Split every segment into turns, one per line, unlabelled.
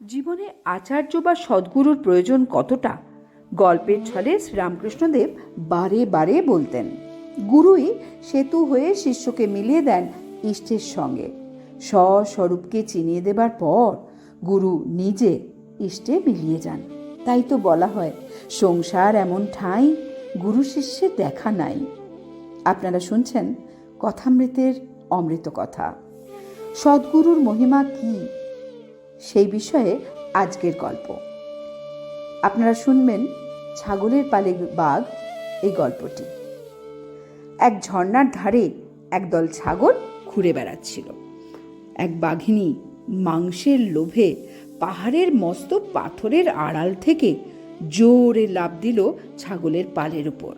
জীবনে আচার্য বা সদ্গুরুর প্রয়োজন কতটা গল্পের ছলে শ্রীরামকৃষ্ণদেব বারে বারে বলতেন। গুরুই সেতু হয়ে শিষ্যকে মিলিয়ে দেন ইষ্টের সঙ্গে। স্বস্বরূপকে চিনিয়ে দেবার পর গুরু নিজে ইষ্টে মিলিয়ে যান। তাই তো বলা হয়, সংসার এমন ঠাঁই গুরু শিষ্যের দেখা নাই। আপনারা শুনছেন কথামৃতের অমৃত কথা। সদ্গুরুর মহিমা কি, সেই বিষয়ে আজকের গল্প। আপনারা শুনবেন ছাগলের পালে বাঘ এই গল্পটি। এক ঝর্ণার ধারে একদল ছাগল ঘুরে বেড়াচ্ছিল। এক বাঘিনী মাংসের লোভে পাহাড়ের মস্ত পাথরের আড়াল থেকে জোরে লাফ দিল ছাগলের পালের উপর।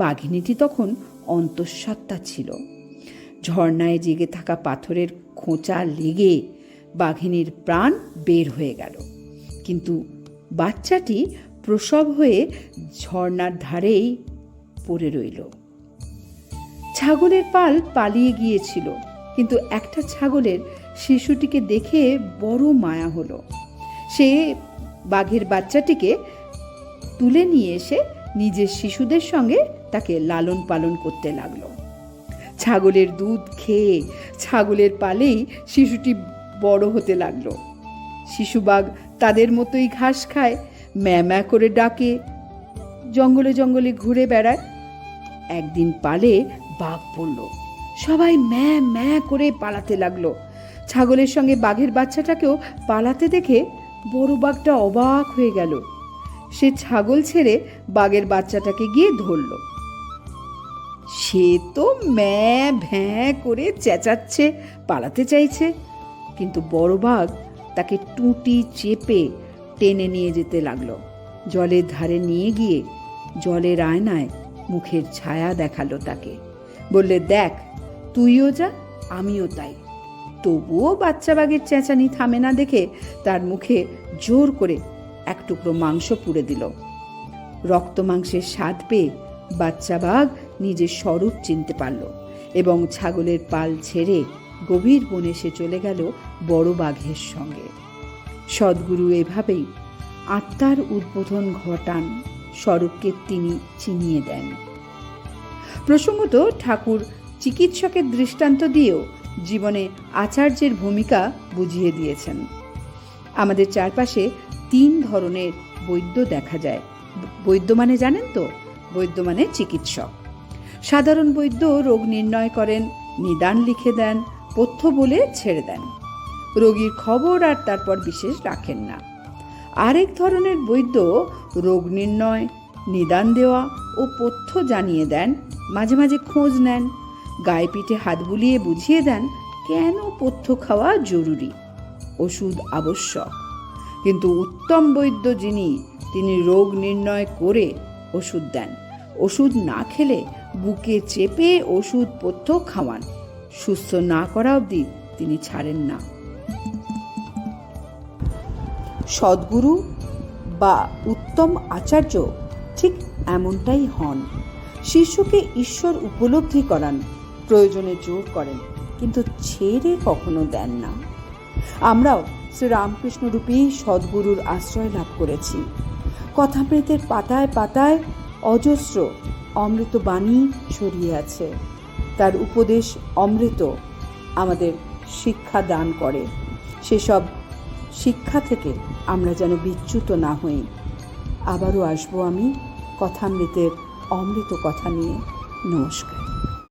বাঘিনীটি তখন অন্তঃসত্ত্বা ছিল। ঝর্ণায় জেগে থাকা পাথরের খোঁচা লেগে বাঘিনীর প্রাণ বের হয়ে গেল, কিন্তু বাচ্চাটি প্রসব হয়ে ঝর্ণার ধারেই পড়ে রইল। ছাগলের পাল পালিয়ে গিয়েছিল, কিন্তু একটা ছাগলের শিশুটিকে দেখে বড় মায়া হলো। সে বাঘের বাচ্চাটিকে তুলে নিয়ে এসে নিজের শিশুদের সঙ্গে তাকে লালন পালন করতে লাগলো। ছাগলের দুধ খেয়ে ছাগলের পালেই শিশুটি বড় হতে লাগলো। শিশুবাঘ তাদের মতোই ঘাস খায়, ম্যা ম্যা করে ডাকে, জঙ্গলে জঙ্গলে ঘুরে বেড়ায়। একদিন পালে বাঘ পড়ল, সবাই ম্যা ম্যা করে পালাতে লাগলো। ছাগলের সঙ্গে বাঘের বাচ্চাটাকেও পালাতে দেখে বড় বাঘটা অবাক হয়ে গেল। সে ছাগল ছেড়ে বাঘের বাচ্চাটাকে গিয়ে ধরল। সে তো ম্যা ভ্যাঁ করে চেঁচাচ্ছে, পালাতে চাইছে, কিন্তু বড় বাঘ তাকে টুঁটি চেপে টেনে নিয়ে যেতে লাগলো। জলের ধারে নিয়ে গিয়ে জলের আয়নায় মুখের ছায়া দেখালো তাকে। বললে, দেখ, তুইও যা, আমিও তাই। তবুও বাচ্চা বাঘের চেঁচানি থামে না দেখে তার মুখে জোর করে এক টুকরো মাংস পুড়ে দিল। রক্ত মাংসের স্বাদ পেয়ে বাচ্চা বাঘ নিজের স্বরূপ চিনতে পারল এবং ছাগলের পাল ছেড়ে গভীর বনে সে চলে গেল বড় বাঘের সঙ্গে। সদ্গুরু এভাবেই আত্মার উদ্বোধন ঘটান, স্বরূপকে তিনি চিনিয়ে দেন। প্রসঙ্গত ঠাকুর চিকিৎসকের দৃষ্টান্ত দিয়েও জীবনে আচার্যের ভূমিকা বুঝিয়ে দিয়েছেন। আমাদের চারপাশে 3 ধরনের বৈদ্য দেখা যায়। বৈদ্য মানে জানেন তো? বৈদ্য মানে চিকিৎসক। সাধারণ বৈদ্য রোগ নির্ণয় করেন, নিদান লিখে দেন, পথ্য বলে ছেড়ে দেন। রোগীর খবর আর তারপর বিশেষ রাখেন না। আরেক ধরনের বৈদ্য রোগ নির্ণয়, নিদান দেওয়া ও পথ্য জানিয়ে দেন, মাঝে মাঝে খোঁজ নেন, গায়ে পিঠে হাত বুলিয়ে বুঝিয়ে দেন কেন পথ্য খাওয়া জরুরি, ওষুধ আবশ্যক। কিন্তু উত্তম বৈদ্য যিনি, তিনি রোগ নির্ণয় করে ওষুধ দেন। ওষুধ না খেলে বুকে চেপে ওষুধ পথ্য খাওয়ান, সুস্থ না করা অবধি তিনি ছাড়েন না। সদ্গুরু বা উত্তম আচার্য ঠিক এমনটাই হন। শিষ্যকে ঈশ্বর উপলব্ধি করান, প্রয়োজনে জোর করেন, কিন্তু ছেড়ে কখনো দেন না। আমরাও শ্রীরামকৃষ্ণরূপী সদ্গুরুর আশ্রয় লাভ করেছি। কথামৃতের পাতায় পাতায় অজস্র অমৃত বাণী ছড়িয়ে আছে। তার উপদেশ অমৃত আমাদের শিক্ষা দান করে। সেসব শিক্ষা থেকে আমরা যেন বিচ্যুত না হই। আবারও আসবো আমি কথামৃতের অমৃত কথা নিয়ে। নমস্কার।